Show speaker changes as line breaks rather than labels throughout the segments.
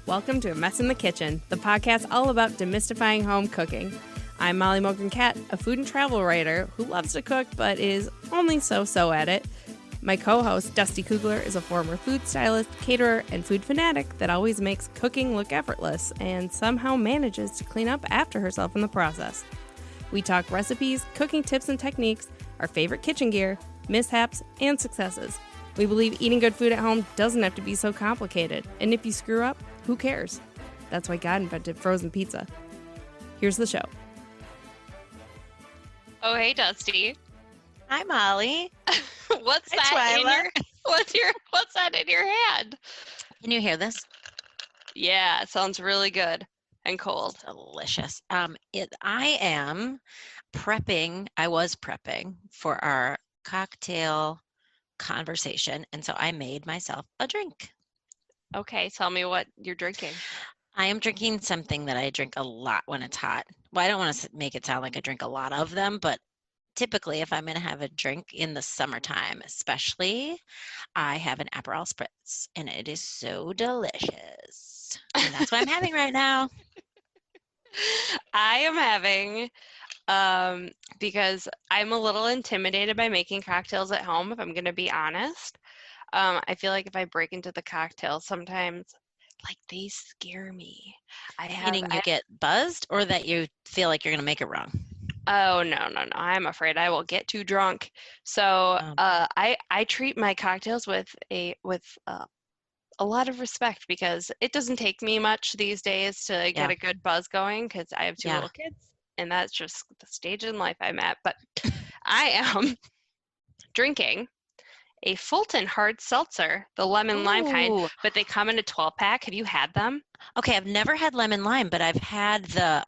Welcome to A Mess in the Kitchen, the podcast all about demystifying home cooking. I'm Molly Mogan-Cat, a food and travel writer who loves to cook but is only so-so at it. My co-host, Dusty Kugler, is a former food stylist, caterer, and food fanatic that always makes cooking look effortless and somehow manages to clean up after herself in the process. We talk recipes, cooking tips and techniques, our favorite kitchen gear, mishaps, and successes. We believe eating good food at home doesn't have to be so complicated, and if you screw up, who cares? That's why God invented frozen pizza. Here's the show.
Oh, hey, Dusty.
Hi, Molly.
What's
Hi,
that in
Twyla.
what's that in your hand?
Can you hear this?
Yeah, it sounds really good and cold.
Delicious. I am prepping. I was prepping for our cocktail conversation, and so I made myself a drink.
Okay, tell me what you're drinking.
I am drinking something that I drink a lot when it's hot. Well, I don't want to make it sound like I drink a lot of them, but typically if I'm going to have a drink in the summertime, especially, I have an Aperol Spritz, and it is so delicious. And that's what I'm having right now.
I am having, because I'm a little intimidated by making cocktails at home, if I'm going to be honest. I feel like if I break into the cocktails, sometimes, like, they scare me.
Meaning you get buzzed, or that you feel like you're going to make it wrong?
Oh, no. I'm afraid I will get too drunk. So I treat my cocktails with a lot of respect, because it doesn't take me much these days to get a good buzz going, because I have two little kids, and that's just the stage in life I'm at. But I am drinking a Fulton hard seltzer, the lemon lime kind, but they come in a 12-pack. Have you had them?
Okay, I've never had lemon lime, but I've had the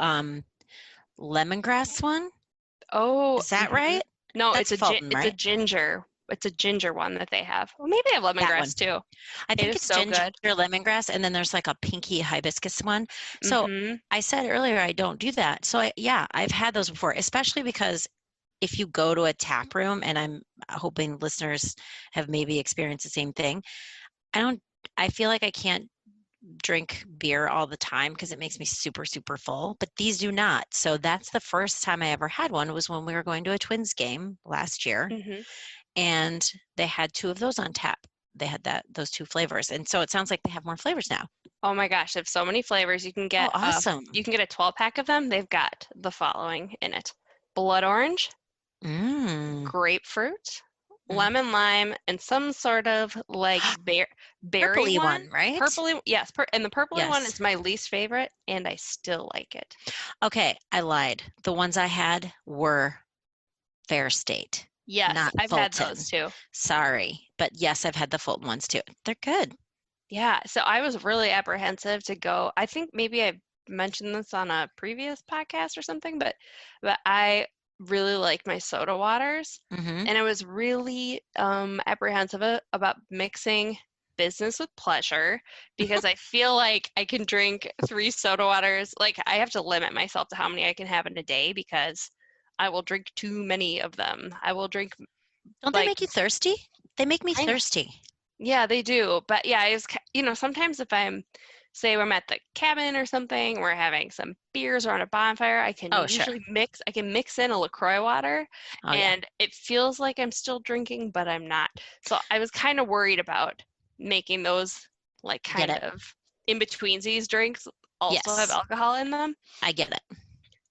lemongrass one.
Oh,
is that right?
No,
That's
it's
Fulton, right?
a ginger. It's a ginger one that they have. Well, maybe they have lemongrass too.
I think it's
so
ginger,
good.
lemongrass, and then there's like a pinky hibiscus one. So I said earlier I don't do that. So I've had those before, especially because if you go to a tap room, and I'm hoping listeners have maybe experienced the same thing, I feel like I can't drink beer all the time because it makes me super, super full, but these do not. So that's the first time I ever had one, was when we were going to a Twins game last year, and they had two of those on tap. They had those two flavors, and so it sounds like they have more flavors now.
Oh my gosh, they have so many flavors. You can get
awesome.
You can get a 12-pack of them. They've got the following in it: blood orange, grapefruit, lemon lime, and some sort of like berry
purpley one, right?
Purpley, yes. And the purpley one is my least favorite, and I still like it.
Okay, I lied. The ones I had were Fair State.
Yes,
not
I've
Fulton.
Had those too.
Sorry, but yes, I've had the Fulton ones too. They're good.
Yeah, so I was really apprehensive to go. I think maybe I mentioned this on a previous podcast or something, but I really like my soda waters, and I was really apprehensive about mixing business with pleasure, because I feel like I can drink 3 soda waters. Like, I have to limit myself to how many I can have in a day, because I will drink too many of them. I will drink.
Don't they make you thirsty? They make me thirsty.
Yeah, they do. But yeah, sometimes if I'm at the cabin or something, we're having some beers or on a bonfire, I can usually mix in a LaCroix water, and it feels like I'm still drinking, but I'm not. So I was kind of worried about making those like kind of in-betweensies drinks also have alcohol in them.
I get it.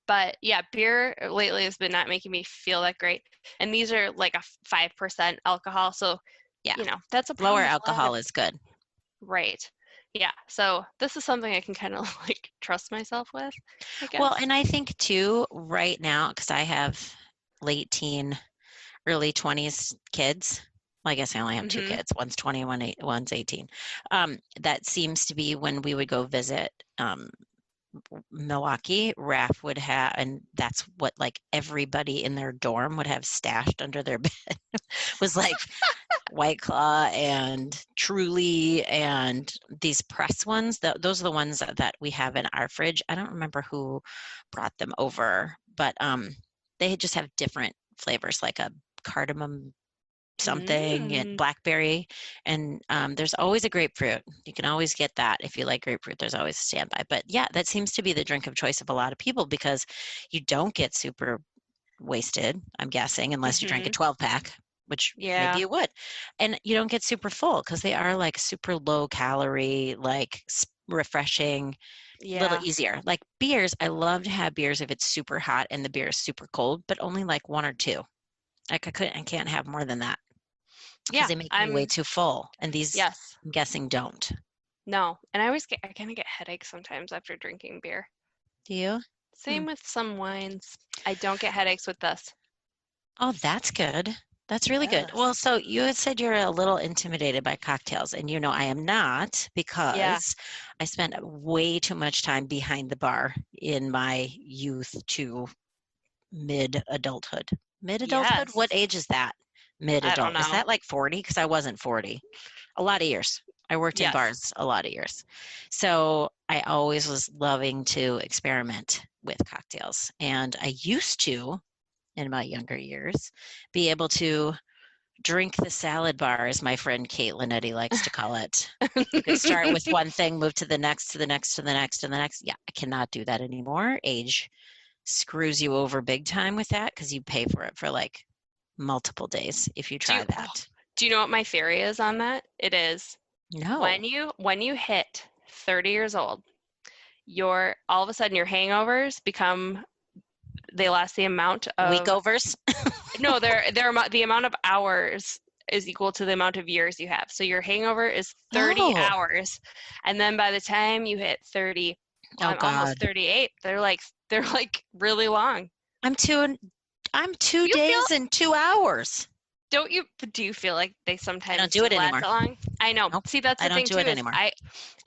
But yeah, beer lately has been not making me feel that great. And these are like a 5% alcohol. So, that's a
lower alcohol is good.
Right. Yeah. So this is something I can kind of like trust myself with, I guess.
Well, and I think too, right now, because I have late teen, early 20s kids. Well, I guess I only have 2 kids. One's 20, one's 18. That seems to be when we would go visit Milwaukee, Raph would have, and that's what like everybody in their dorm would have stashed under their bed was like White Claw and Truly and these press ones. Those are the ones that we have in our fridge. I don't remember who brought them over, but they just have different flavors, like a cardamom something and blackberry, and there's always a grapefruit. You can always get that if you like grapefruit. There's always a standby. But yeah, that seems to be the drink of choice of a lot of people because you don't get super wasted, I'm guessing, unless you drank a 12-pack, which maybe you would, and you don't get super full because they are like super low calorie, like refreshing, little easier. Like beers, I love to have beers if it's super hot and the beer is super cold, but only like 1 or 2. Like I can't have more than that. Because they make me way too full. And these, I'm guessing, don't.
No. And I kind of get headaches sometimes after drinking beer.
Do you?
Same with some wines. I don't get headaches with this.
Oh, that's good. That's really good. Well, so you had said you're a little intimidated by cocktails, and I am not, because I spent way too much time behind the bar in my youth to mid-adulthood. Mid-adulthood? What age is that? Mid-adult. Is that like 40? Because I wasn't 40. A lot of years. I worked in bars a lot of years. So I always was loving to experiment with cocktails. And I used to, in my younger years, be able to drink the salad bar, as my friend Kate Linetti likes to call it. You could start with one thing, move to the next, to the next, to the next, to the next. Yeah, I cannot do that anymore. Age screws you over big time with that because you pay for it for like multiple days if you try that.
Do you know what my theory is on that? It is when you hit 30 years old, all of a sudden your hangovers they last the amount of
weekovers.
No, the amount of hours is equal to the amount of years you have. So your hangover is 30 hours, and then by the time you hit 30, almost 38, they're like really long.
I'm 2 days and 2 hours.
Do you feel like they sometimes
don't do it anymore?
Long? I know.
Nope.
See, that's the thing too.
I don't do it anymore.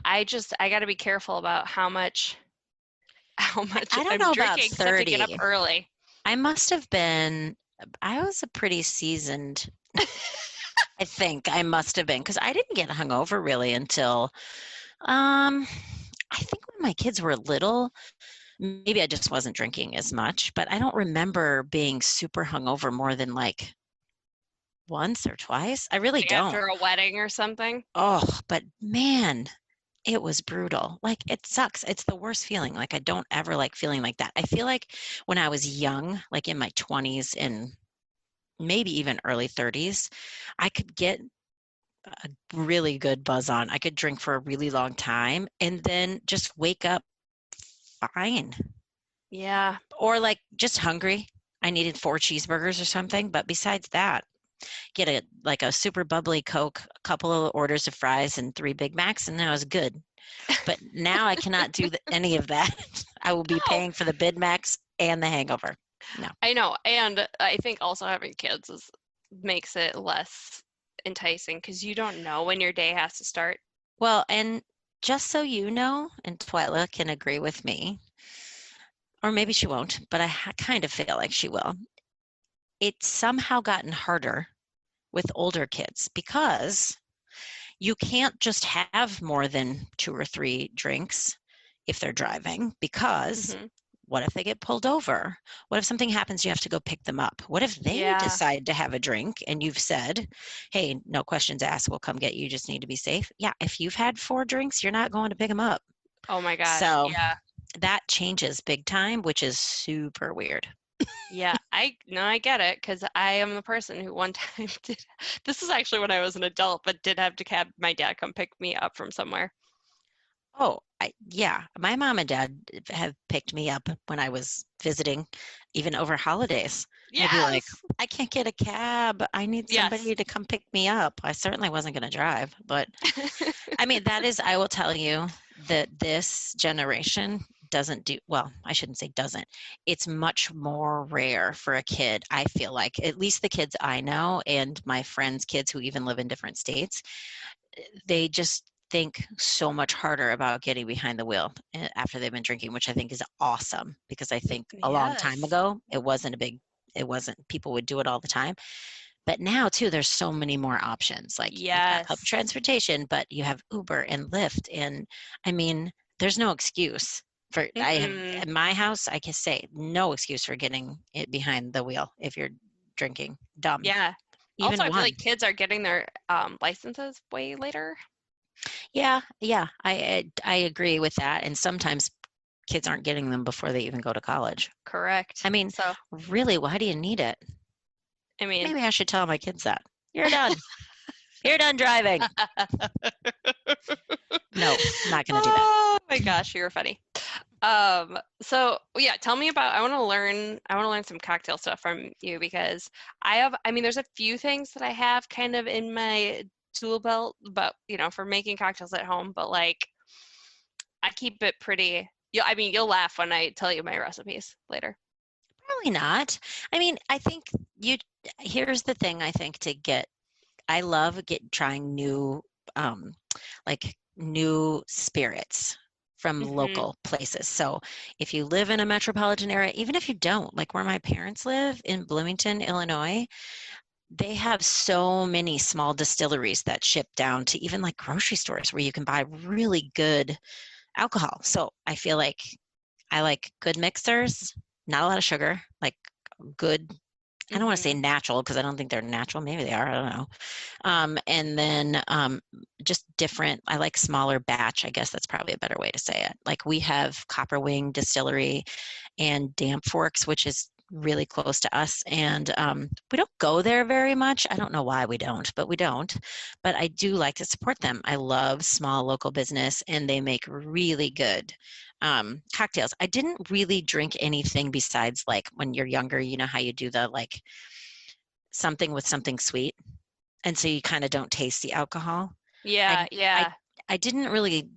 I got to be careful about how much
I don't
I'm
know
drinking,
about 30.
To get up early.
I was a pretty seasoned. I think I must have been, because I didn't get hungover really until I think when my kids were little. Maybe I just wasn't drinking as much, but I don't remember being super hungover more than like once or twice. I really don't.
After a wedding or something?
Oh, but man, it was brutal. Like, it sucks. It's the worst feeling. Like, I don't ever like feeling like that. I feel like when I was young, like in my 20s and maybe even early 30s, I could get a really good buzz on. I could drink for a really long time and then just wake up fine.
Yeah.
Or like just hungry. I needed 4 cheeseburgers or something. But besides that, get a super bubbly Coke, a couple of orders of fries, and 3 Big Macs, and I was good. But now I cannot do any of that. I will be paying for the Big Macs and the hangover. No.
I know. And I think also having kids makes it less enticing because you don't know when your day has to start.
Well, and just so you know, and Twyla can agree with me, or maybe she won't, but I kind of feel like she will. It's somehow gotten harder with older kids because you can't just have more than 2 or 3 drinks if they're driving, because what if they get pulled over? What if something happens, you have to go pick them up? What if they decide to have a drink and you've said, hey, no questions asked, we'll come get you, just need to be safe? Yeah, if you've had 4 drinks, you're not going to pick them up.
Oh my gosh.
So that changes big time, which is super weird.
Yeah, I get it, because I am the person who one time this is actually when I was an adult, but did have to have my dad come pick me up from somewhere.
Oh, my mom and dad have picked me up when I was visiting, even over holidays.
Yes.
I'd be like, I can't get a cab. I need somebody to come pick me up. I certainly wasn't going to drive, but I mean, I will tell you that this generation doesn't do, well, I shouldn't say doesn't. It's much more rare for a kid, I feel like, at least the kids I know and my friends' kids who even live in different states, they just think so much harder about getting behind the wheel after they've been drinking, which I think is awesome, because I think a long time ago, people would do it all the time. But now too, there's so many more options. Like you have public transportation, but you have Uber and Lyft. And I mean, there's no excuse for, in my house, I can say no excuse for getting it behind the wheel if you're drinking. Dumb.
Yeah.
even
also, I
one.
feel like kids are getting their licenses way later.
Yeah, I agree with that. And sometimes kids aren't getting them before they even go to college.
Correct.
I mean,
so
really, why do you need it?
I mean,
maybe I should tell my kids that. You're done. You're done driving. No, not going to do that.
Oh my gosh, you're funny. So yeah, tell me about, I want to learn some cocktail stuff from you, because there's a few things that I have kind of in my tool belt, but for making cocktails at home, but like I keep it pretty, you'll laugh when I tell you my recipes later.
Probably not. I mean, I think here's the thing. I think I love trying new, new spirits from local places. So if you live in a metropolitan area, even if you don't, like where my parents live in Bloomington, Illinois, they have so many small distilleries that ship down to even like grocery stores where you can buy really good alcohol. So I feel like I like good mixers, not a lot of sugar, like good, I don't want to say natural because I don't think they're natural. Maybe they are. I don't know. And then just different. I like smaller batch. I guess that's probably a better way to say it. Like we have Copper Wing Distillery and Damp Forks, which is really close to us. And we don't go there very much. I don't know why we don't, but we don't. But I do like to support them. I love small local business, and they make really good cocktails. I didn't really drink anything besides like when you're younger, you know how you do the like something with something sweet, and so you kind of don't taste the alcohol.
Yeah.
I didn't really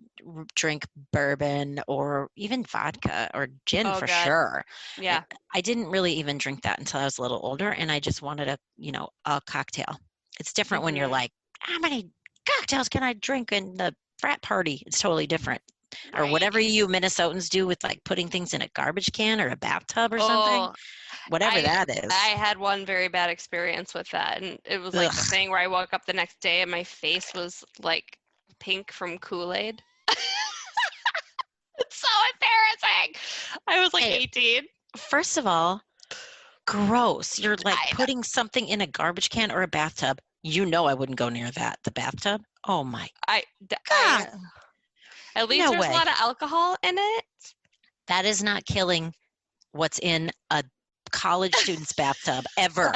drink bourbon or even vodka or gin for sure.
Yeah.
I didn't really even drink that until I was a little older, and I just wanted a cocktail. It's different when you're like, how many cocktails can I drink in the frat party? It's totally different. Or whatever you Minnesotans do with like putting things in a garbage can or a bathtub or something. Whatever that is.
I had one very bad experience with that. And it was like the thing where I woke up the next day and my face was like pink from Kool-Aid. It's so embarrassing. I was like 18.
First of all, gross. You're like putting something in a garbage can or a bathtub. I wouldn't go near that. The bathtub. Oh my God.
At least there's a lot of alcohol in it.
That is not killing what's in a college student's bathtub ever.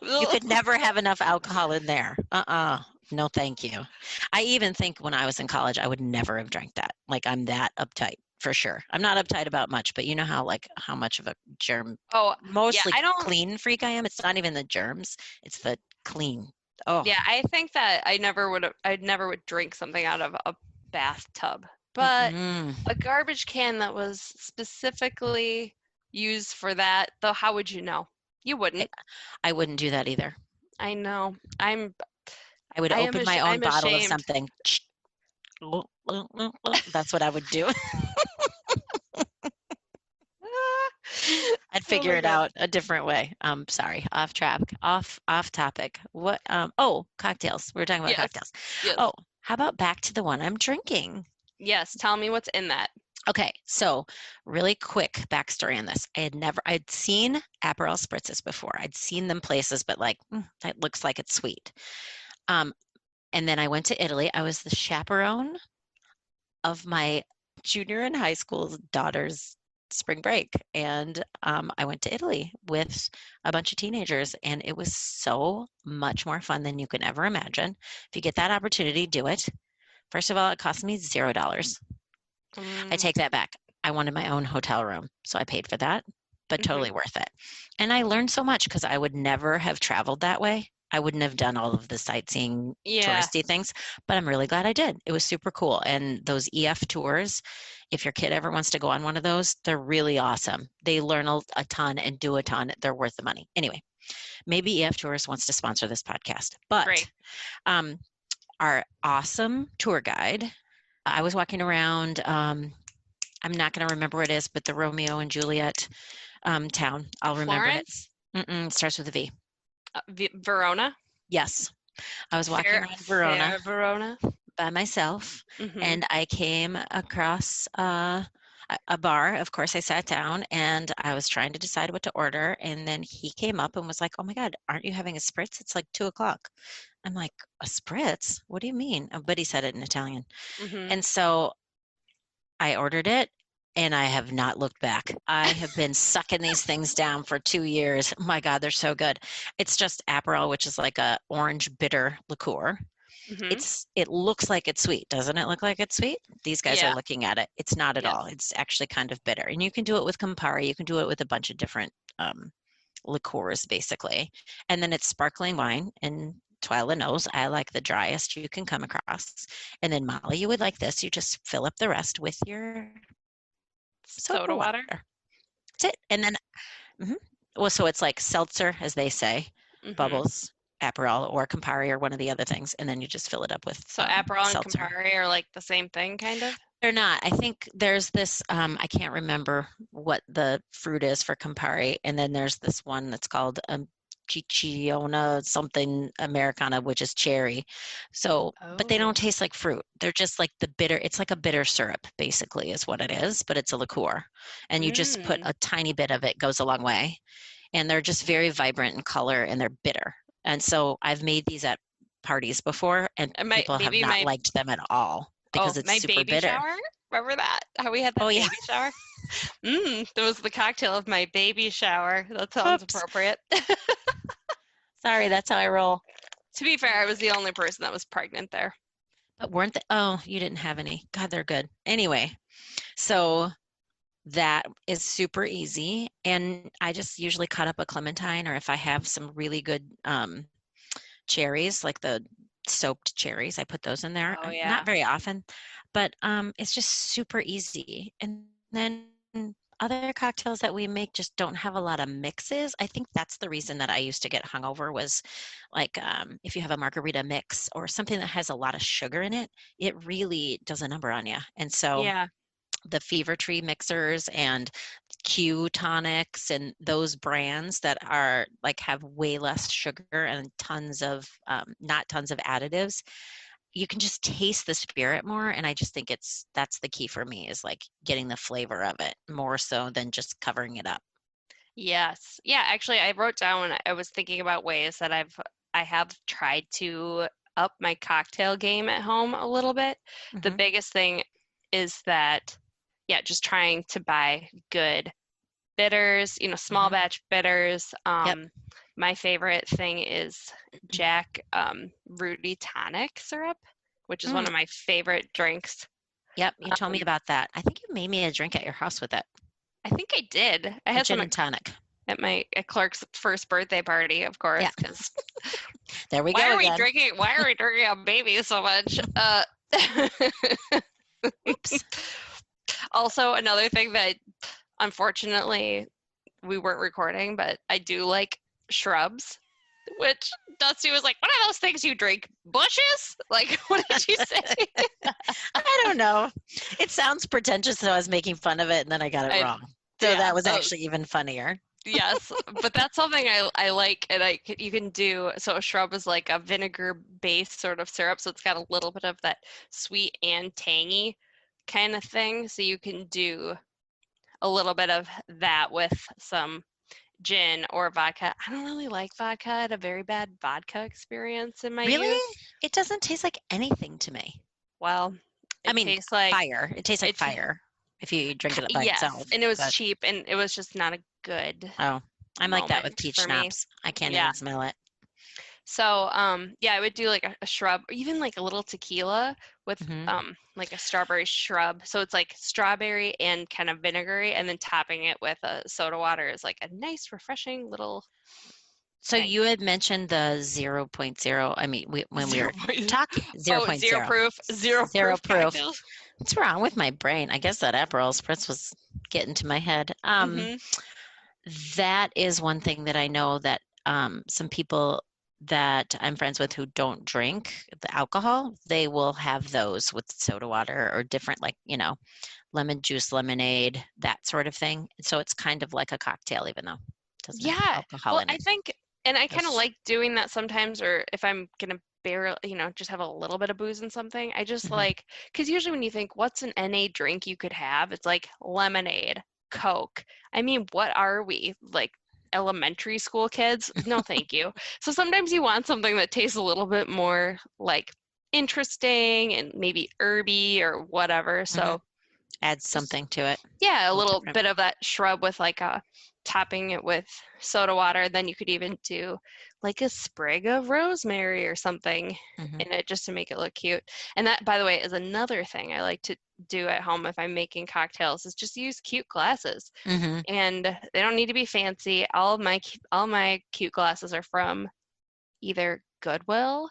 You could never have enough alcohol in there. No, thank you. I even think when I was in college, I would never have drank that. Like I'm that uptight for sure. I'm not uptight about much, but you know how much of a germ, mostly clean freak I am. It's not even the germs. It's the clean. Oh
yeah. I think that I never would drink something out of a bathtub, but a garbage can that was specifically used for that, though, how would you know? You wouldn't.
I wouldn't do that either.
I know.
I would open my own bottle of something. That's what I would do. I'd figure it out a different way. Sorry, off topic. What? Cocktails. We were talking about cocktails.
Yes.
Oh, how about back to the one I'm drinking?
Yes, tell me what's in that.
Okay, so really quick backstory on this. I'd seen Aperol spritzes before. I'd seen them places, but like, that looks like it's sweet. And then I went to Italy. I was the chaperone of my junior in high school daughter's spring break. And I went to Italy with a bunch of teenagers, and it was so much more fun than you can ever imagine. If you get that opportunity, do it. First of all, it cost me $0. I take that back. I wanted my own hotel room, so I paid for that, but totally worth it. And I learned so much because I would never have traveled that way. I wouldn't have done all of the sightseeing touristy things, but I'm really glad I did. It was super cool. And those EF tours, if your kid ever wants to go on one of those, they're really awesome. They learn a ton and do a ton. They're worth the money. Anyway, maybe EF Tours wants to sponsor this podcast, but our awesome tour guide, I was walking around, I'm not going to remember what it is, but the Romeo and Juliet town. I'll remember it. It starts with a V.
Verona?
Yes. I was walking around Verona by myself, and I came across a a bar. Of course, I sat down and I was trying to decide what to order. And then he came up and was like, "Oh my God, aren't you having a spritz? It's like 2:00." I'm like, "A spritz? What do you mean?" But he said it in Italian.
Mm-hmm.
And so I ordered it and I have not looked back. I have been sucking these things down for 2 years. Oh my God, they're so good. It's just Aperol, which is like a orange bitter liqueur.
Mm-hmm.
It looks like it's sweet. Doesn't it look like it's sweet? These guys
Yeah.
are looking at it. It's not at all. It's actually kind of bitter. And you can do it with Campari. You can do it with a bunch of different liqueurs, basically. And then it's sparkling wine. And Twyla knows I like the driest you can come across. And then Molly, you would like this. You just fill up the rest with your soda water. That's it. And then, well, so it's like seltzer, as they say, bubbles, Aperol, or Campari, or one of the other things, and then you just fill it up with.
So Aperol and
seltzer.
Campari are like the same thing, kind of.
They're not. I think there's this. I can't remember what the fruit is for Campari, and then there's this one that's called Cicciona something Americana, which is cherry. So, but they don't taste like fruit. They're just like the bitter. It's like a bitter syrup, basically, is what it is. But it's a liqueur, and you just put a tiny bit of it. Goes a long way, and they're just very vibrant in color, and they're bitter. And so I've made these at parties before, and people have not liked them at all because it's super bitter.
Shower? Remember that? How we had that baby shower? That was the cocktail of my baby shower. That sounds appropriate.
Sorry, that's how I roll.
To be fair, I was the only person that was pregnant there.
But weren't they? Oh, you didn't have any. God, they're good. Anyway, so that is super easy. And I just usually cut up a clementine, or if I have some really good cherries, like the soaked cherries, I put those in there.
Oh, yeah.
Not very often, but it's just super easy. And then other cocktails that we make just don't have a lot of mixes. I think that's the reason that I used to get hungover was like if you have a margarita mix or something that has a lot of sugar in it, it really does a number on you. And so the Fever Tree mixers and Q tonics and those brands that are like have way less sugar and tons of not tons of additives, you can just taste the spirit more. And I just think that's the key for me, is like getting the flavor of it more so than just covering it up.
Yes. Yeah, actually I wrote down, I was thinking about ways that I have tried to up my cocktail game at home a little bit. The biggest thing is that just trying to buy good bitters, small batch bitters. My favorite thing is Jack Rudy Tonic syrup, which is one of my favorite drinks.
Yep, you told me about that. I think you made me a drink at your house with it.
I think I did. I had
gin and tonic
at Clark's first birthday party, of course. Yeah.
There we go.
Why are we drinking a baby so much?
Oops.
Also, another thing that unfortunately we weren't recording, but I do like shrubs, which Dusty was like, "What are those things you drink? Bushes?" Like, what did you say?
I don't know. It sounds pretentious, so I was making fun of it, and then I got it wrong. So that was actually even funnier.
Yes, but that's something I like, and you can do. So a shrub is like a vinegar-based sort of syrup, so it's got a little bit of that sweet and tangy kind of thing. So you can do a little bit of that with some gin or vodka. I don't really like vodka. I had a very bad vodka experience in my youth.
It doesn't taste like anything to me.
Well,
I mean, tastes like fire. It tastes like fire if you drink it by itself.
And it was cheap, and it was just not a good.
Oh, I'm like that with peach schnapps. I can't even smell it.
So, I would do like a shrub, or even like a little tequila with like a strawberry shrub. So it's like strawberry and kind of vinegary, and then topping it with a soda water is like a nice, refreshing little.
So you had mentioned the 0.0. I mean, when we were talking 0.0.
Zero proof.
What's wrong with my brain? I guess that Aperol spritz was getting to my head. That is one thing that I know that some people that I'm friends with who don't drink the alcohol, they will have those with soda water or different, like, lemon juice, lemonade, that sort of thing. So it's kind of like a cocktail, even though it doesn't have alcohol in it.
I think, and I kind of like doing that sometimes, or if I'm going to barely, just have a little bit of booze in something. I just like, because usually when you think what's an NA drink you could have, it's like lemonade, Coke. I mean, what are we, like elementary school kids? No, thank you. So sometimes you want something that tastes a little bit more like interesting and maybe herby or whatever. So
add something to it.
Yeah, a little bit of that shrub with like a topping it with soda water. Then you could even do like a sprig of rosemary or something in it just to make it look cute. And that, by the way, is another thing I like to do at home if I'm making cocktails, is just use cute glasses. And they don't need to be fancy. All my cute glasses are from either Goodwill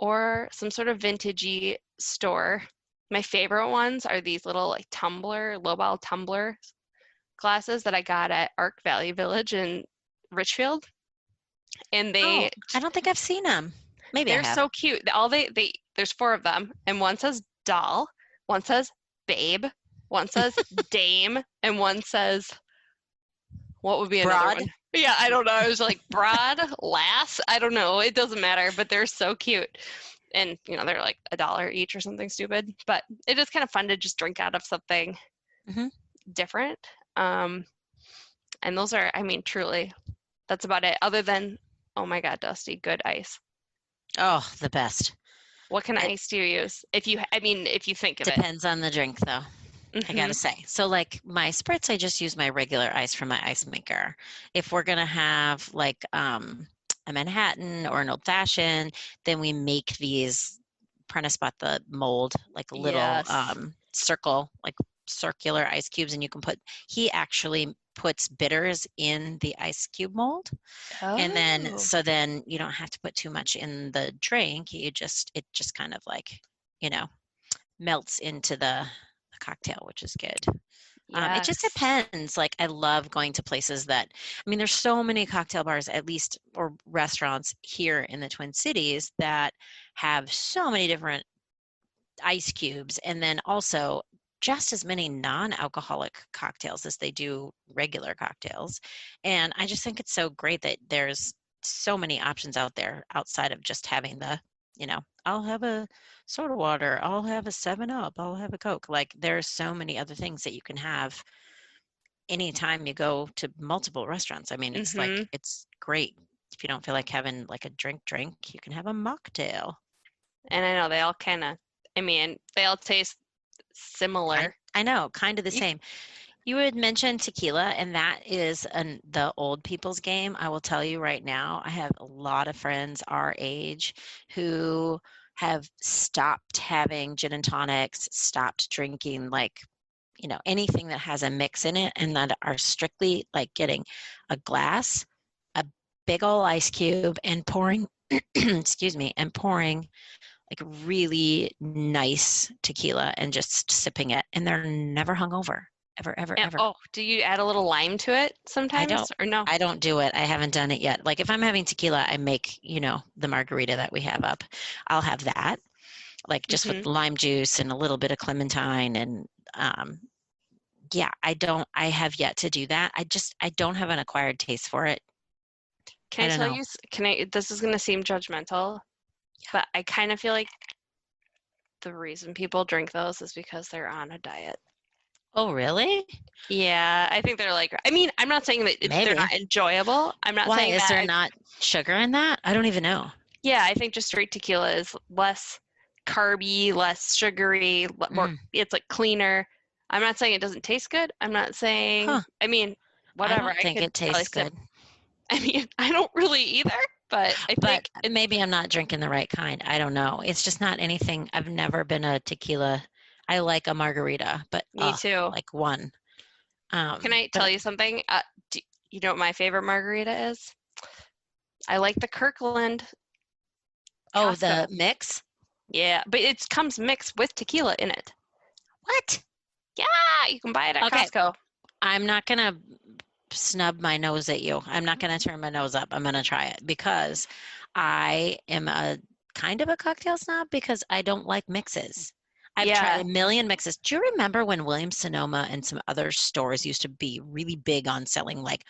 or some sort of vintagey store. My favorite ones are these little like lowball tumbler glasses that I got at Ark Valley Village in Richfield. And I
don't think I've seen them. Maybe
they're so cute. There's 4 of them, and one says doll, one says babe, one says dame, and one says, what would be another
broad
one? Yeah, I don't know. I was like, broad, lass. I don't know. It doesn't matter, but they're so cute. And, they're like $1 each or something stupid. But it is kind of fun to just drink out of something different. And those are, I mean, truly, that's about it. Other than, oh my God, Dusty, good ice.
Oh, the best.
What kind of ice do you use? If you think of it.
Depends on the drink, though. I gotta say. So like my spritz, I just use my regular ice from my ice maker. If we're gonna have like a Manhattan or an old fashioned, then we make these. Prentice bought the mold, like a little circle, like circular ice cubes, and you can he actually puts bitters in the ice cube mold. And then you don't have to put too much in the drink. It just kind of like, melts into the cocktail, which is good. It just depends. Like, I love going to places there's so many cocktail bars, or restaurants here in the Twin Cities that have so many different ice cubes, and then also just as many non-alcoholic cocktails as they do regular cocktails. And I just think it's so great that there's so many options out there outside of just having I'll have a soda water, I'll have a 7-Up, I'll have a Coke. Like, there's so many other things that you can have anytime you go to multiple restaurants. I mean, it's like, it's great. If you don't feel like having like a drink, you can have a mocktail.
And I know they all they all taste similar.
I know, kind of the same. You had mentioned tequila, and that is the old people's game. I will tell you right now, I have a lot of friends our age who have stopped having gin and tonics, stopped drinking anything that has a mix in it, and that are strictly like getting a glass, a big old ice cube, and pouring, and pouring like really nice tequila and just sipping it, and they're never hungover. Ever.
Oh, do you add a little lime to it sometimes? Or no?
I don't do it. I haven't done it yet. Like, if I'm having tequila, I make, the margarita that we have up. I'll have that, like, just with lime juice and a little bit of clementine. And I have yet to do that. I don't have an acquired taste for it.
Can I tell you, this is going to seem judgmental, but I kind of feel like the reason people drink those is because they're on a diet.
Oh, really?
Yeah, I think they're like, I'm not saying that they're not enjoyable. I'm not saying that.
Why, is there not sugar in that? I don't even know.
Yeah, I think just straight tequila is less carby, less sugary, more, it's like cleaner. I'm not saying it doesn't taste good. I'm not saying, whatever.
I don't think it tastes good.
I don't really either, but I think.
Maybe I'm not drinking the right kind. I don't know. It's just not anything. I've never been a tequila. I like a margarita, but
me too.
Like one.
Can I tell you something? You know what my favorite margarita is? I like the Kirkland.
Oh, Costco. The mix?
Yeah, but it comes mixed with tequila in it.
What?
Yeah, you can buy it at Costco.
I'm not going to snub my nose at you. I'm not going to turn my nose up. I'm going to try it because I am a kind of a cocktail snob because I don't like mixes. I've tried a million mixes. Do you remember when Williams-Sonoma and some other stores used to be really big on selling like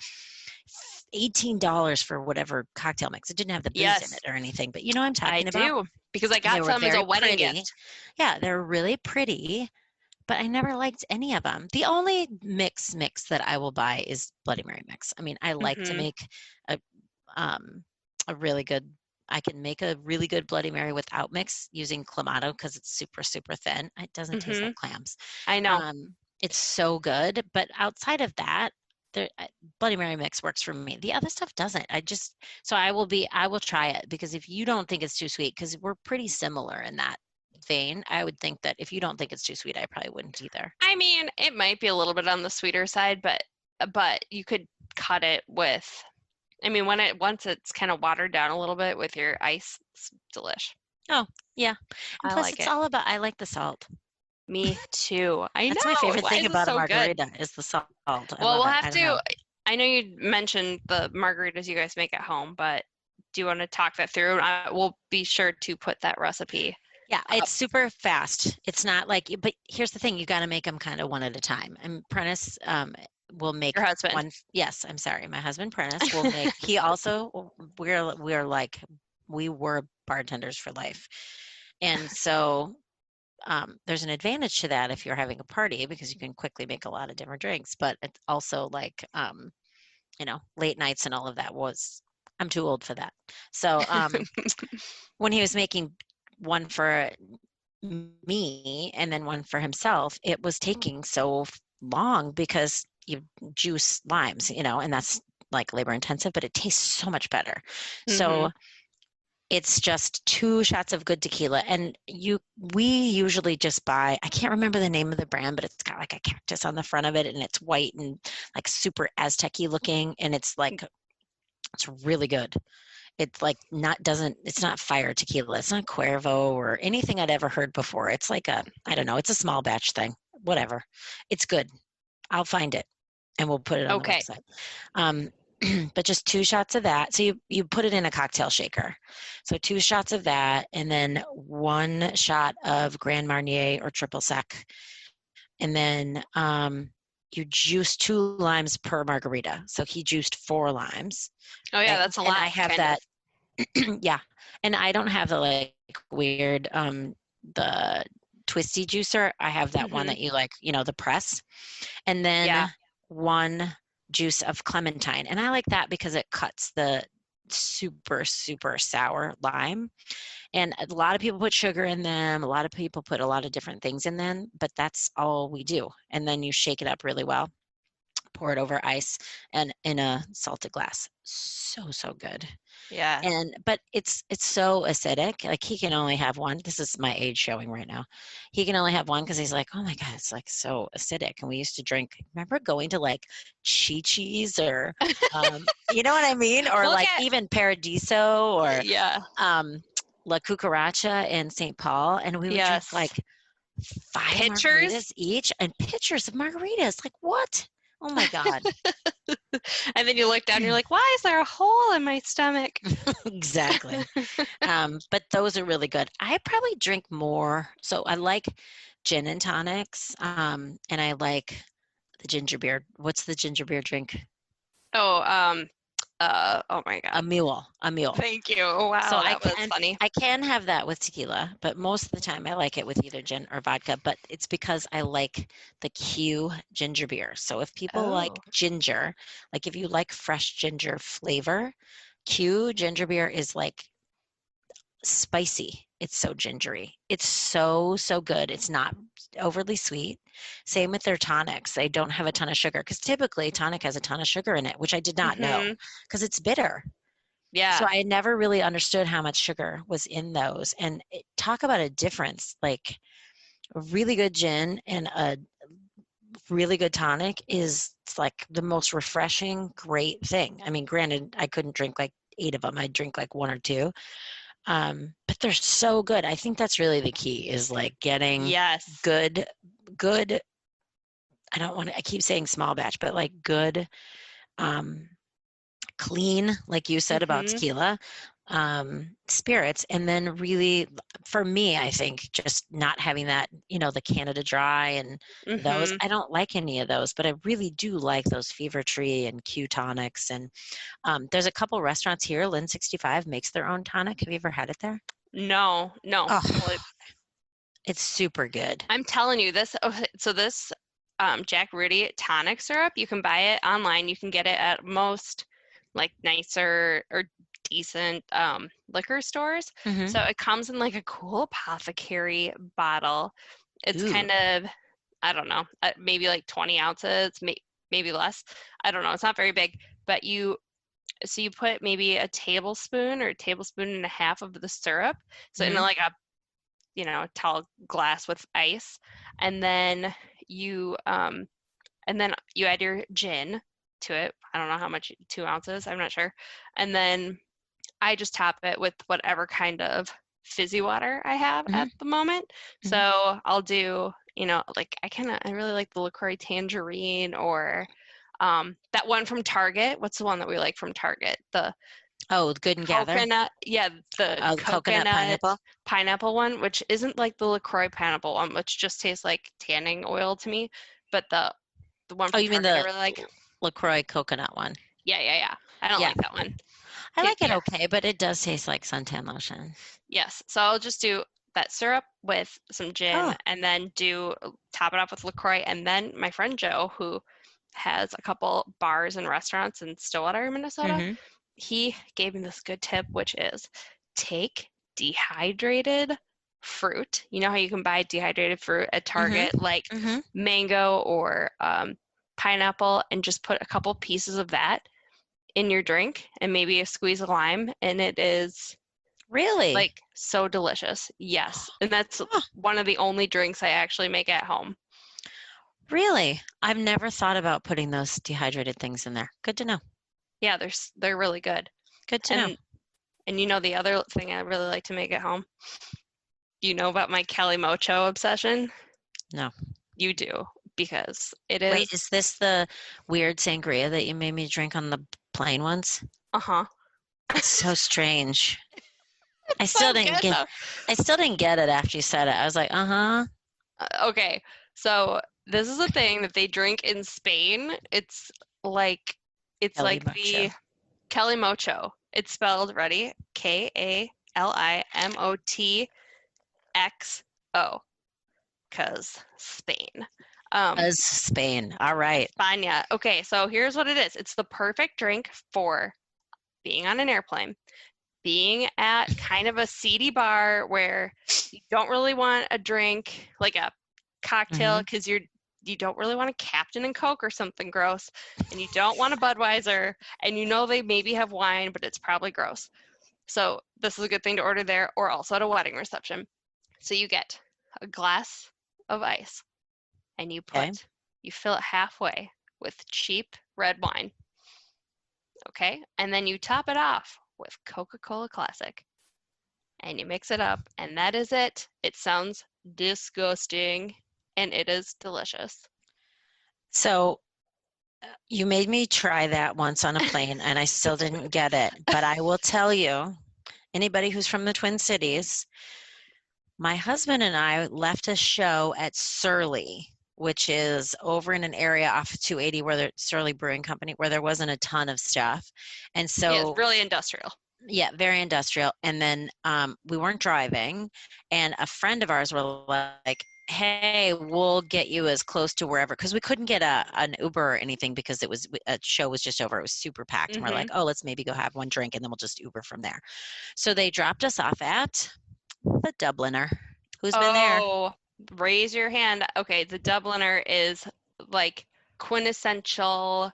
$18 for whatever cocktail mix. It didn't have the booze in it or anything, but you know what I'm talking about?
I do, because I got some as a wedding gift.
Yeah, they're really pretty, but I never liked any of them. The only mix that I will buy is Bloody Mary mix. I mean, I like to make a really good, I can make a really good Bloody Mary without mix using Clamato because it's super, super thin. It doesn't taste like clams.
I know.
It's so good, but outside of that, Bloody Mary mix works for me. The other stuff doesn't. I will try it, because if you don't think it's too sweet, because we're pretty similar in that vein, I would think that if you don't think it's too sweet, I probably wouldn't either.
I mean, it might be a little bit on the sweeter side, but you could cut it with, I mean, once it's kind of watered down a little bit with your ice, it's delish.
Oh, yeah. And plus,
like
it's all about, I like the salt.
Me too.
That's my favorite thing about a margarita is the salt.
Well, we'll have to, I know you mentioned the margaritas you guys make at home, but do you want to talk that through? We'll be sure to put that recipe.
Yeah, it's super fast. It's not like, but here's the thing, you got to make them kind of one at a time. And Prentice will make
your husband.
One. Yes, I'm sorry. My husband Prentice will make, he also, we were bartenders for life. And so there's an advantage to that if you're having a party, because you can quickly make a lot of different drinks, but it's also like, late nights and all of that I'm too old for that. So when he was making one for me and then one for himself, it was taking so long because you juice limes, and that's like labor intensive, but it tastes so much better. So it's just 2 shots of good tequila, and we usually just buy, I can't remember the name of the brand, but it's got like a cactus on the front of it, and it's white and like super Aztec-y looking, and it's really good. It's like it's not fire tequila. It's not Cuervo or anything I'd ever heard before. It's like I don't know, it's a small batch thing, whatever. It's good. I'll find it and we'll put it on the website. But just 2 shots of that. So you put it in a cocktail shaker. So 2 shots of that, and then 1 shot of Grand Marnier or Triple Sec. And then you juice 2 limes per margarita. So he juiced 4 limes.
Oh yeah, that's a lot.
I have that. Yeah. And I don't have the like weird, the twisty juicer. I have that one that you like, the press. And then 1 juice of clementine. And I like that because it cuts the super, super sour lime. And a lot of people put sugar in them. A lot of people put a lot of different things in them, but that's all we do. And then you shake it up really well, pour it over ice and in a salted glass. So good.
Yeah.
But it's so acidic. Like he can only have 1. This is my age showing right now. He can only have 1 because he's like, oh my God, it's like so acidic. And we used to drink, remember going to like Chi-Chi's or, you know what I mean? Or even Paradiso or La Cucaracha in St. Paul. And we would drink like 5 margaritas each and pitchers of margaritas. Like what? Oh my God.
And then you look down and you're like, why is there a hole in my stomach?
Exactly. But those are really good. I probably drink more. So I like gin and tonics. And I like the ginger beer. What's the ginger beer drink?
Oh my God.
A mule.
Thank you. Wow, so that was funny.
I can have that with tequila, but most of the time I like it with either gin or vodka, but it's because I like the Q ginger beer. So if people like ginger, like if you like fresh ginger flavor, Q ginger beer is like spicy. It's so gingery. It's so good. It's not overly sweet. Same with their tonics. They don't have a ton of sugar because typically tonic has a ton of sugar in it, which I did not know because it's bitter.
Yeah.
So I never really understood how much sugar was in those. And talk about a difference, like a really good gin and a really good tonic is like the most refreshing, great thing. I mean, granted, I couldn't drink like 8 of them. I'd drink like 1 or 2. But they're so good. I think that's really the key is like getting good, I keep saying small batch, but like good, clean, like you said about tequila, spirits. And then really, for me, I think just not having that, the Canada Dry and those, I don't like any of those, but I really do like those Fever Tree and Q tonics. And there's a couple restaurants here. Lynn 65 makes their own tonic. Have you ever had it there?
No.
Oh, it's super good.
I'm telling you this. So this Jack Rudy tonic syrup, you can buy it online. You can get it at most like nicer or decent liquor stores. So it comes in like a cool apothecary bottle. It's kind of, I don't know, maybe like 20 ounces, maybe less. I don't know. It's not very big, but you put maybe a tablespoon or a tablespoon and a half of the syrup. So in like a tall glass with ice, and then you add your gin to it. I don't know how much, 2 ounces, I'm not sure. And then I just top it with whatever kind of fizzy water I have at the moment. So I'll do, like I really like the LaCroix Tangerine, or that one from Target. What's the one that we like from Target? The
Good and Gather.
Coconut, yeah, the
coconut
pineapple one, which isn't like the LaCroix pineapple one, which just tastes like tanning oil to me. But the one from
you mean
Target
the
I really like.
LaCroix coconut one?
Yeah. I don't like that one.
I like it okay, but it does taste like suntan lotion.
Yes, so I'll just do that syrup with some gin, and then top it up with LaCroix. And then my friend Joe, who has a couple bars and restaurants in Stillwater, Minnesota, he gave me this good tip, which is take dehydrated fruit. You know how you can buy dehydrated fruit at Target, like mango or pineapple, and just put a couple pieces of that in your drink and maybe a squeeze of lime, and it is
really
like so delicious. Yes. And that's one of the only drinks I actually make at home.
Really? I've never thought about putting those dehydrated things in there. Good to know.
Yeah, they're really good.
Good to know.
And the other thing I really like to make at home, you know about my Calimocho obsession?
No.
You do, because it is.
Wait, is this the weird sangria that you made me drink on the plane once? It's so strange. I still didn't get it after you said it. I was like,
okay, so this is a thing that they drink in Spain. It's like the Calimocho. It's spelled, ready? Kalimotxo, because Spain.
Spain. All right.
España. Okay, so here's what it is. It's the perfect drink for being on an airplane, being at kind of a seedy bar where you don't really want a drink, like a cocktail, because you don't really want a Captain and Coke or something gross, and you don't want a Budweiser, and they maybe have wine, but it's probably gross. So this is a good thing to order there, or also at a wedding reception. So you get a glass of ice, and you fill it halfway with cheap red wine. Okay, and then you top it off with Coca-Cola Classic, and you mix it up, and that is it. It sounds disgusting, and it is delicious.
So you made me try that once on a plane, and I still didn't get it. But I will tell you, anybody who's from the Twin Cities, my husband and I left a show at Surly, which is over in an area off of 280 where there's Surly Brewing Company, where there wasn't a ton of stuff. And so
it's really industrial.
Yeah, very industrial. And then we weren't driving, and a friend of ours were like, hey, we'll get you as close to wherever, because we couldn't get an Uber or anything because a show was just over. It was super packed. And we're like, oh, let's maybe go have one drink and then we'll just Uber from there. So they dropped us off at the Dubliner. Who's been there?
Oh, raise your hand. Okay, the Dubliner is like quintessential.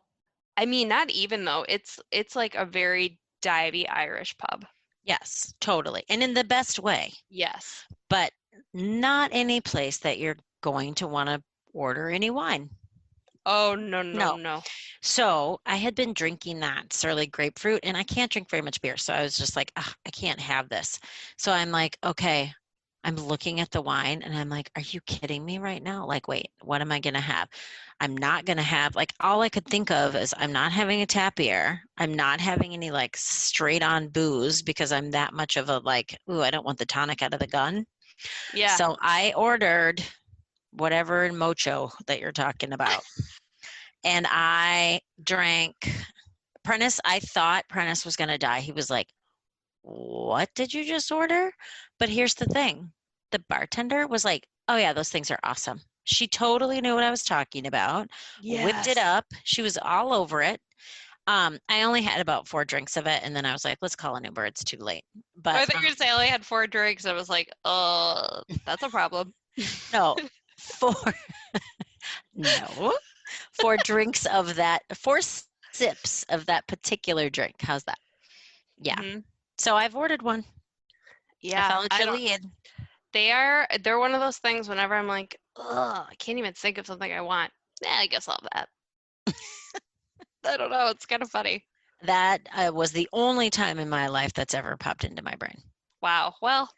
I mean, not even though. It's like a very divey Irish pub.
Yes, totally. And in the best way.
Yes.
But not any place that you're going to want to order any wine.
Oh, no.
So I had been drinking that Surly grapefruit, and I can't drink very much beer. So I was just like, I can't have this. So I'm like, okay, I'm looking at the wine and I'm like, are you kidding me right now? Like, wait, what am I going to have? I'm not going to have, like, all I could think of is I'm not having a tap beer. I'm not having any like straight on booze because I'm that much of a like, ooh, I don't want the tonic out of the gun.
Yeah.
So I ordered whatever in Mocho that you're talking about. And I drank Prentice. I thought Prentice was going to die. He was like, what did you just order? But here's the thing. The bartender was like, oh yeah, those things are awesome. She totally knew what I was talking about. Yes. Whipped it up. She was all over it. I only had about 4 drinks of it, and then I was like, let's call an Uber. It's too late. But
I think you were going to say I only had 4 drinks. I was like, oh, that's a problem.
No, 4. No. 4 drinks of that, 4 sips of that particular drink. How's that? Yeah. Mm-hmm. So I've ordered one.
Yeah.
I followed your lead.
They're one of those things whenever I'm like, ugh, I can't even think of something I want. Yeah, I guess I'll have that. I don't know. It's kind of funny.
That was the only time in my life that's ever popped into my brain.
Wow. Well,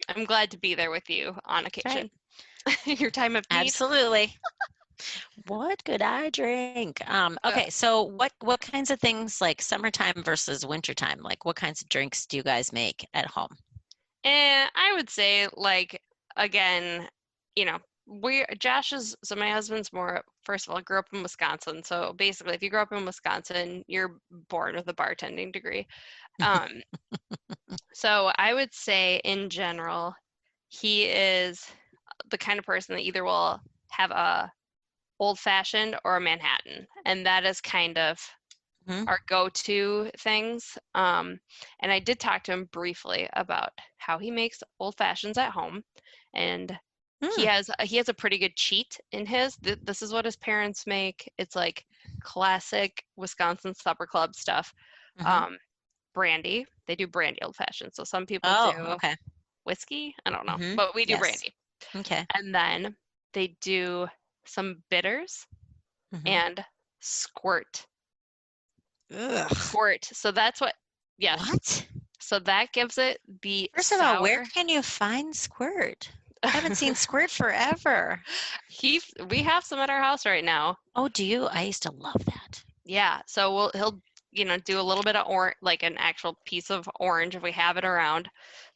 I'm glad to be there with you on occasion. Right. Your time of need.
Absolutely. What could I drink? Okay, so what kinds of things, like summertime versus wintertime, like what kinds of drinks do you guys make at home?
And I would say, like, again, so my husband's more, first of all, grew up in Wisconsin. So basically, if you grow up in Wisconsin, you're born with a bartending degree. So I would say in general, he is the kind of person that either will have a old-fashioned or a Manhattan, and that is kind of our go-to things. And I did talk to him briefly about how he makes old-fashions at home, and he has a pretty good cheat in his. This is what his parents make. It's like classic Wisconsin supper club stuff. Brandy. They do brandy old-fashioned. So some people do whiskey. I don't know, but we do brandy.
Okay.
And then they do some bitters and squirt.
Ugh.
Squirt. So that's what. Yeah.
What?
So that gives it the.
First of all, where can you find squirt? I haven't seen squirt forever.
We have some at our house right now.
Oh, do you? I used to love that.
Yeah. So he'll do a little bit of like an actual piece of orange if we have it around,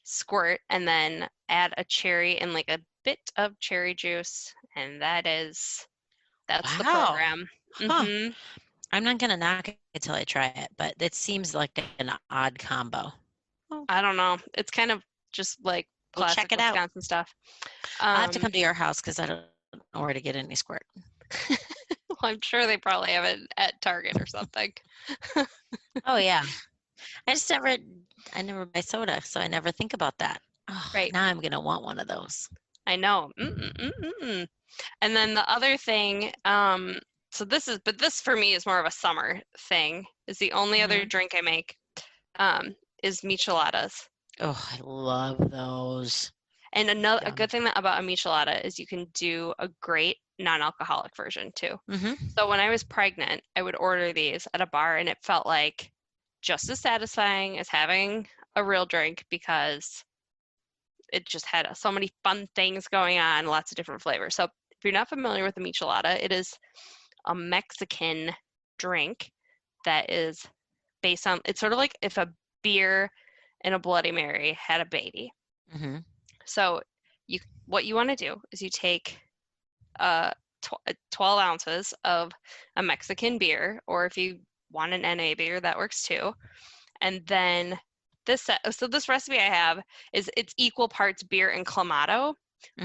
squirt, and then add a cherry and like a bit of cherry juice, and that's the program.
Huh. I'm not gonna knock it until I try it, but it seems like an odd combo.
I don't know. It's kind of just like classic
check it
Wisconsin
out.
Stuff.
I'll have to come to your house because I don't know where to get any squirt.
Well, I'm sure they probably have it at Target or something.
Oh yeah. I never buy soda, so I never think about that. Oh, right. Now I'm gonna want one of those.
I know. And then the other thing, so this for me is more of a summer thing, is the only other drink I make is micheladas.
Oh, I love those.
And a good thing about a michelada is you can do a great non-alcoholic version too. So when I was pregnant, I would order these at a bar, and it felt like just as satisfying as having a real drink because it just had so many fun things going on, lots of different flavors. So if you're not familiar with a michelada, it is a Mexican drink that is based on, it's sort of like if a beer and a Bloody Mary had a baby. So what you want to do is you take 12 ounces of a Mexican beer, or if you want an NA beer, that works too. And then this recipe I have is it's equal parts beer and Clamato,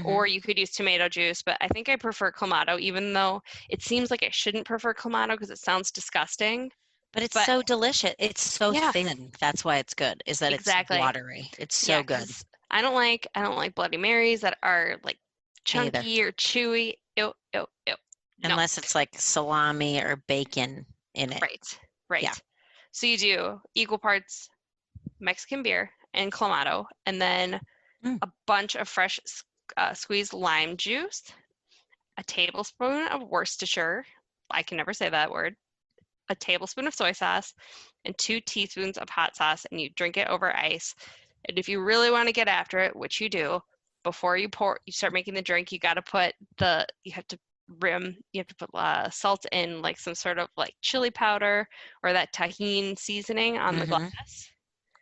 or you could use tomato juice, but I think I prefer Clamato, even though it seems like I shouldn't prefer Clamato because it sounds disgusting.
But it's so delicious. It's so thin. That's why it's good, is that it's watery. It's so good.
I don't like Bloody Marys that are like chunky or chewy. Ew.
Unless it's like salami or bacon in it.
Right. Yeah. So you do equal parts Mexican beer and Clamato, and then a bunch of fresh squeezed lime juice, a tablespoon of Worcestershire. I can never say that word. A tablespoon of soy sauce, and 2 teaspoons of hot sauce, and you drink it over ice. And if you really want to get after it, which you do, before you start making the drink, you got to put you have to put salt in, like some sort of like chili powder or that tahini seasoning on the glass.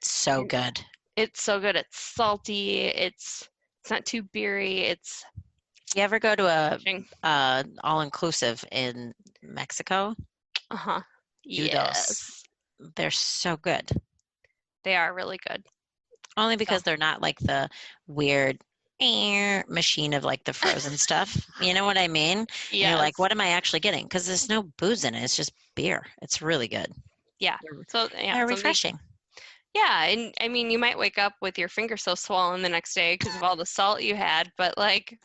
So good.
It's so good. It's salty. It's not too beery.
You ever go to a all-inclusive in Mexico?
Uh-huh.
Yes. They're so good.
They are really good.
Only because they're not like the weird machine of like the frozen stuff. You know what I mean?
Yeah.
You're like, what am I actually getting? Because there's no booze in it. It's just beer. It's really good.
Yeah. So
they're refreshing.
Yeah, and I mean, you might wake up with your finger so swollen the next day because of all the salt you had, but like,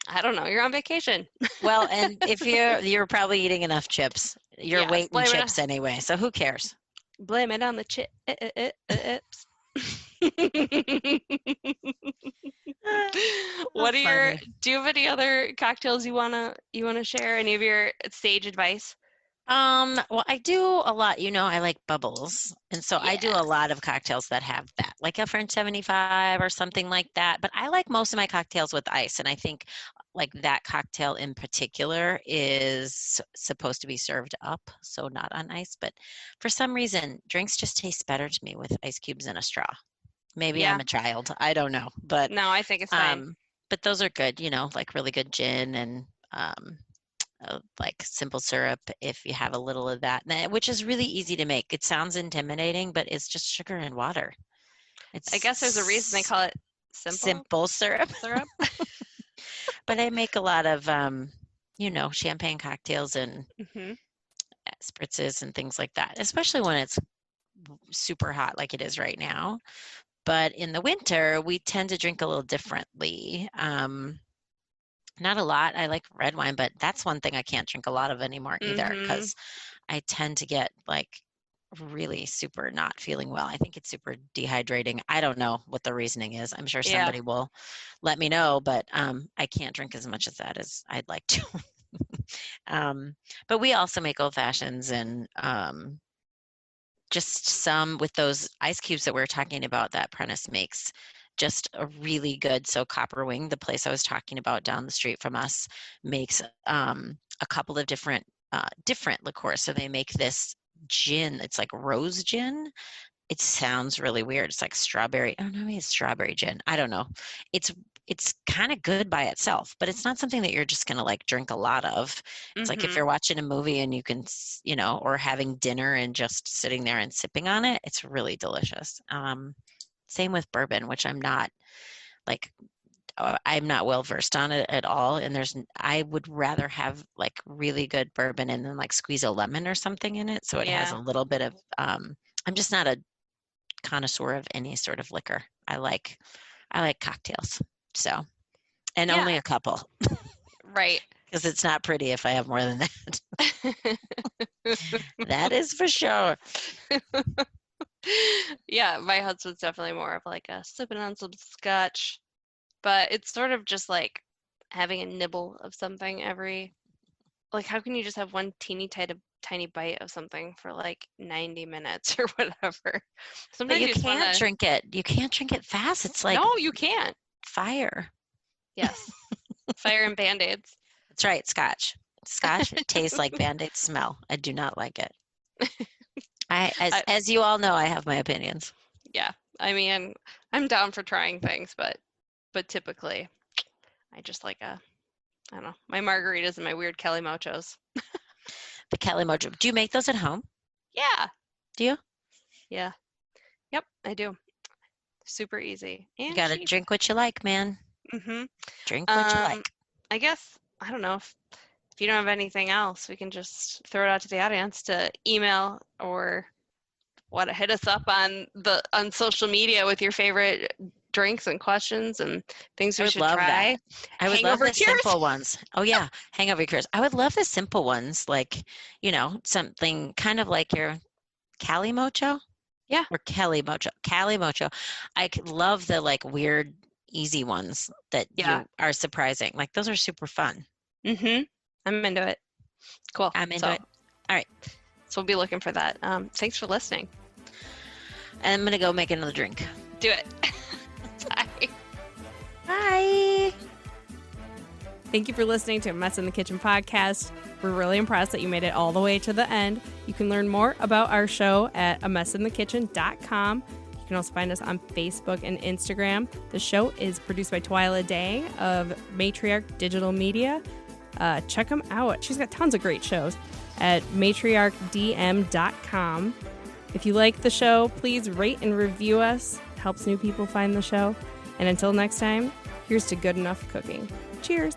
I don't know, you're on vacation. Well,
and if you're probably eating enough chips, you're weighting chips anyway, so who cares?
Blame it on the chips. Do you have any other cocktails you wanna share? Any of your sage advice?
Well, I do a lot, I like bubbles. And so I do a lot of cocktails that have that, like a French 75 or something like that. But I like most of my cocktails with ice. And I think like that cocktail in particular is supposed to be served up, so not on ice. But for some reason, drinks just taste better to me with ice cubes and a straw. Maybe I'm a child. I don't know. But
no, I think it's fine.
But those are good, like really good gin and like simple syrup if you have a little of that, which is really easy to make. It sounds intimidating, but it's just sugar and water.
I guess there's a reason they call it
simple syrup. But I make a lot of champagne cocktails and spritzes and things like that, especially when it's super hot like it is right now. But in the winter we tend to drink a little differently. Not a lot. I like red wine, but that's one thing I can't drink a lot of anymore either because I tend to get like really super not feeling well. I think it's super dehydrating. I don't know what the reasoning is. I'm sure somebody will let me know, but I can't drink as much of that as I'd like to. But we also make old fashions and just some with those ice cubes that we were talking about that Prentice makes. Just a really good. So Copper Wing, the place I was talking about down the street from us, makes a couple of different liqueurs. So they make this gin. It's like rose gin. It sounds really weird. It's like strawberry. Oh no, it's strawberry gin. I don't know. It's kind of good by itself, but it's not something that you're just gonna like drink a lot of. It's like if you're watching a movie and you can, or having dinner and just sitting there and sipping on it. It's really delicious. Same with bourbon, which I'm not well versed on it at all. And I would rather have like really good bourbon and then like squeeze a lemon or something in it. So it has a little bit of, I'm just not a connoisseur of any sort of liquor. I like cocktails. So, and only a couple.
Right.
Because it's not pretty if I have more than that. That is for sure.
Yeah, my husband's definitely more of like a sipping on some scotch, but it's sort of just like having a nibble of something like how can you just have one tiny bite of something for like 90 minutes or whatever?
Sometimes but you can't drink it. You can't drink it fast. It's like
no, you can't.
Fire.
Yes, fire and Band-Aids.
That's right, scotch. It tastes like Band-Aid smell. I do not like it. As you all know, I have my opinions.
Yeah, I mean, I'm down for trying things, but typically, I just like I don't know, my margaritas and my weird Kelly Mochos.
The Kelly Mocho. Do you make those at home?
Yeah.
Do you?
Yeah. Yep, I do. Super easy. And
you gotta drink what you like, man. Drink what you like.
I guess I don't know if you don't have anything else, we can just throw it out to the audience to email or hit us up on social media with your favorite drinks and questions and things we should try.
I would love the simple ones. Oh yeah, hangover cures. I would love the simple ones, like something kind of like your Cali Mocho.
Yeah.
Or Kelly Mocho. Cali Mocho. I love the like weird, easy ones that you are surprising. Like those are super fun.
I'm into it. Cool.
I'm into it. All right.
So we'll be looking for that. Thanks for listening.
And I'm going to go make another drink.
Do it. Bye.
Bye.
Thank you for listening to Mess in the Kitchen podcast. We're really impressed that you made it all the way to the end. You can learn more about our show at amessinthekitchen.com. You can also find us on Facebook and Instagram. The show is produced by Twyla Day of Matriarch Digital Media. Check them out. She's got tons of great shows at matriarchdm.com. If you like the show, please rate and review us. It helps new people find the show. And until next time, here's to good enough cooking. Cheers.